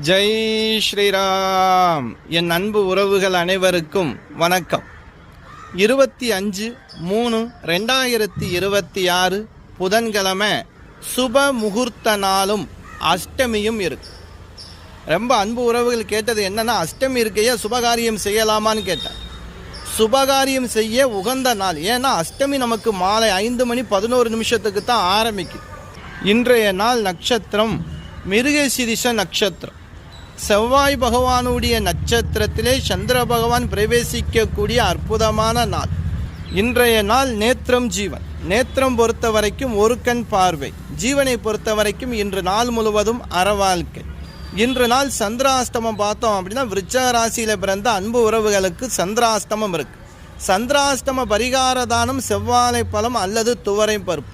ஜெய் ஸ்ரீராம். என் அன்பு உறவுகள் அனைவருக்கும் வணக்கம். 25/3/2026 புதன்கிழமை சுப முகூர்த்த நாளும் அஷ்டமியும் இருக்கு. ரொம்ப அன்பு உறவுகள் கேட்டது என்னன்னா, அஷ்டமி இருக்கையா சுபகாரியம் செய்யலாமான்னு கேட்டார். சுபகாரியம் செய்ய உகந்த நாள். ஏன்னா அஷ்டமி நமக்கு மாலை 5:11 தான் ஆரம்பிக்கும். இன்றைய நாள் நட்சத்திரம் மிருகசீரிஷ நட்சத்திரம். செவ்வாய் பகவானுடைய நட்சத்திரத்திலே சந்திர பகவான் பிரவேசிக்கக்கூடிய அற்புதமான நாள். இன்றைய நாள் நேத்திரம் ஜீவன். நேத்திரம் பொறுத்த வரைக்கும் ஒரு கண் பார்வை. ஜீவனை பொறுத்த வரைக்கும் இன்று நாள் முழுவதும் அறவாழ்க்கை. இன்று நாள் சந்திராஷ்டமம் பார்த்தோம் அப்படின்னா, விருச்சிக ராசியில் பிறந்த அன்பு உறவுகளுக்கு சந்திராஷ்டமம் இருக்கு. சந்திராஷ்டம பரிகார தானம் செவ்வாழை பழம் அல்லது துவரை பருப்பு.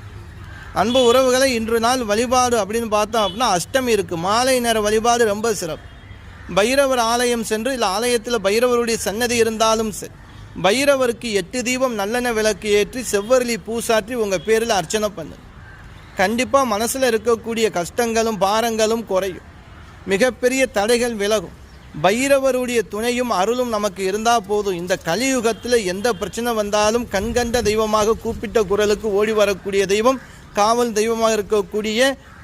அன்பு உறவுகளை இன்று நாள் வழிபாடு அப்படின்னு பார்த்தோம் அப்படின்னா, அஷ்டமி இருக்குது. மாலை நேர வழிபாடு ரொம்ப சிறப்பு. பைரவர் ஆலயம் சென்று, இல்லை ஆலயத்தில் பைரவருடைய சன்னதி இருந்தாலும் சரி, பைரவருக்கு 8 தீபம் நல்லெண்ணெய் விளக்கு ஏற்றி செவ்வரளி பூசாற்றி உங்கள் பேரில் அர்ச்சனை பண்ணு. கண்டிப்பாக மனசில் இருக்கக்கூடிய கஷ்டங்களும் பாரங்களும் குறையும். மிகப்பெரிய தடைகள் விலகும். பைரவருடைய துணையும் அருளும் நமக்கு இருந்தால் போதும். இந்த கலியுகத்தில் எந்த பிரச்சனை வந்தாலும் கண்கண்ட தெய்வமாக கூப்பிட்ட குரலுக்கு ஓடி வரக்கூடிய தெய்வம் காவல் தெய்வமாக இருக்கக்கூடிய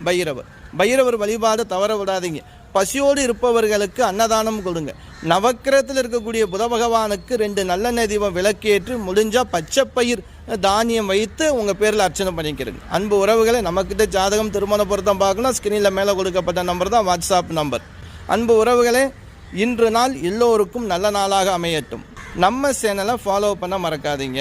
பைரவர். பைரவர் வழிபாடு தவற விடாதீங்க. பசியோடு இருப்பவர்களுக்கு அன்னதானம் கொடுங்க. நவக்கிரகத்தில் இருக்கக்கூடிய புத பகவானுக்கு 2 நல்லெண்ணெய் தீபம் விளக்கேற்று, முடிஞ்சால் பச்சை பயிர் தானியம் வைத்து உங்கள் பேரில் அர்ச்சனை பண்ணிக்கிறீங்க. அன்பு உறவுகளை, நம்மக்கிட்ட ஜாதகம் திருமண பொருத்தம் பார்க்கணும். ஸ்கிரீனில் மேலே கொடுக்கப்பட்ட நம்பர் தான் வாட்ஸ்அப் நம்பர். அன்பு உறவுகளே, இன்று நாள் எல்லோருக்கும் நல்ல நாளாக அமையட்டும். நம்ம சேனலை ஃபாலோ பண்ண மறக்காதீங்க.